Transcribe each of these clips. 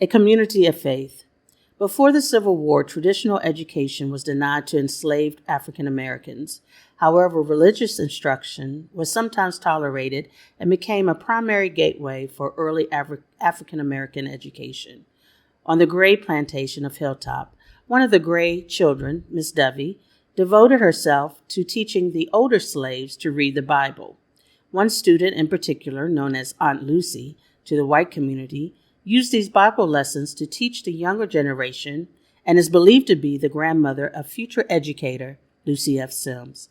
A community of faith. Before the Civil War, traditional education was denied to enslaved African Americans. However, religious instruction was sometimes tolerated and became a primary gateway for early African American education. On the Gray plantation of Hilltop, one of the Gray children, Miss Dovey, devoted herself to teaching the older slaves to read the Bible. One student in particular, known as Aunt Lucy to the white community, used these Bible lessons to teach the younger generation and is believed to be the grandmother of future educator Lucy F. Sims.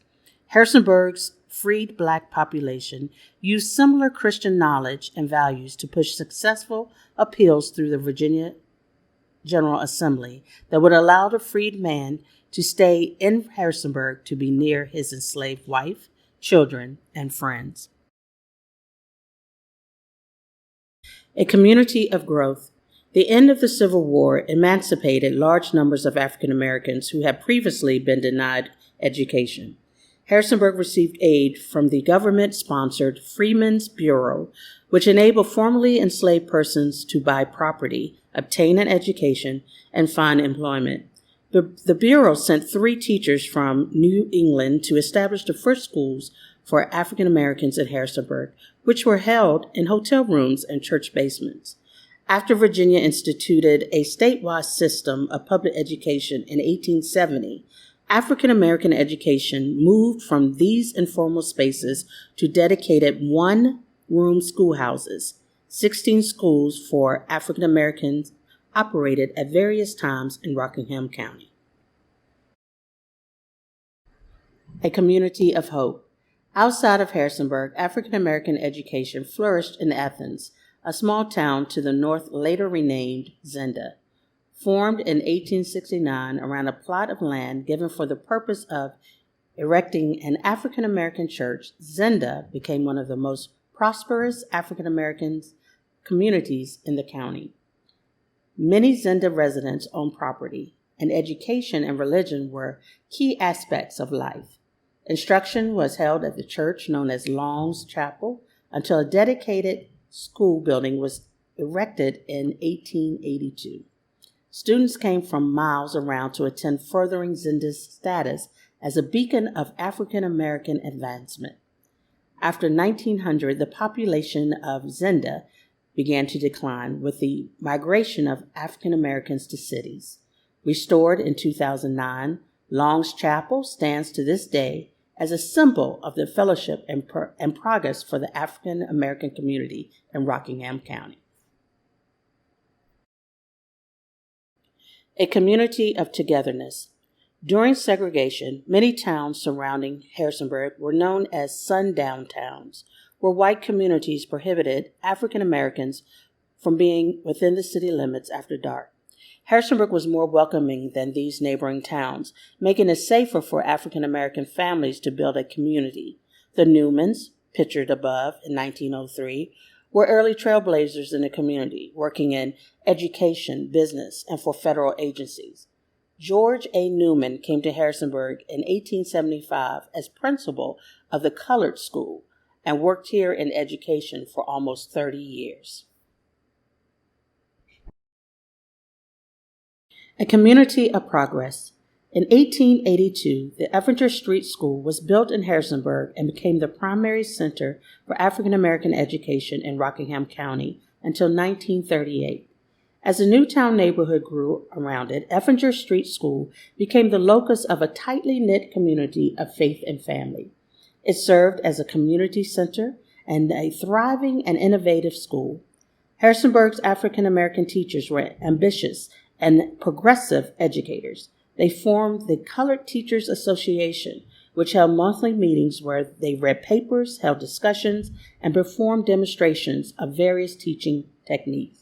Harrisonburg's freed Black population used similar Christian knowledge and values to push successful appeals through the Virginia General Assembly that would allow the freed man to stay in Harrisonburg to be near his enslaved wife, children, and friends. A community of growth. The end of the Civil War emancipated large numbers of African Americans who had previously been denied education. Harrisonburg received aid from the government-sponsored Freedmen's Bureau, which enabled formerly enslaved persons to buy property, obtain an education, and find employment. The Bureau sent 3 teachers from New England to establish the first schools for African Americans in Harrisonburg, which were held in hotel rooms and church basements. After Virginia instituted a statewide system of public education in 1870, African American education moved from these informal spaces to dedicated one-room schoolhouses. 16 schools for African Americans operated at various times in Rockingham County. A community of hope. Outside of Harrisonburg, African American education flourished in Athens, a small town to the north later renamed Zenda. Formed in 1869 around a plot of land given for the purpose of erecting an African American church, Zenda became one of the most prosperous African American communities in the county. Many Zenda residents owned property, and education and religion were key aspects of life. Instruction was held at the church known as Long's Chapel until a dedicated school building was erected in 1882. Students came from miles around to attend, furthering Zenda's status as a beacon of African American advancement. After 1900, the population of Zenda began to decline with the migration of African Americans to cities. Restored in 2009, Long's Chapel stands to this day as a symbol of the fellowship and progress for the African American community in Rockingham County. A community of togetherness. During segregation, many towns surrounding Harrisonburg were known as sundown towns, where white communities prohibited African Americans from being within the city limits after dark. Harrisonburg was more welcoming than these neighboring towns, making it safer for African American families to build a community. The Newmans, pictured above in 1903, were early trailblazers in the community, working in education, business, and for federal agencies. George A. Newman came to Harrisonburg in 1875 as principal of the colored school and worked here in education for almost 30 years. A community of progress. In 1882, the Effinger Street School was built in Harrisonburg and became the primary center for African American education in Rockingham County until 1938. As the new town neighborhood grew around it, Effinger Street School became the locus of a tightly knit community of faith and family. It served as a community center and a thriving and innovative school. Harrisonburg's African American teachers were ambitious and progressive educators. They formed the Colored Teachers Association, which held monthly meetings where they read papers, held discussions, and performed demonstrations of various teaching techniques.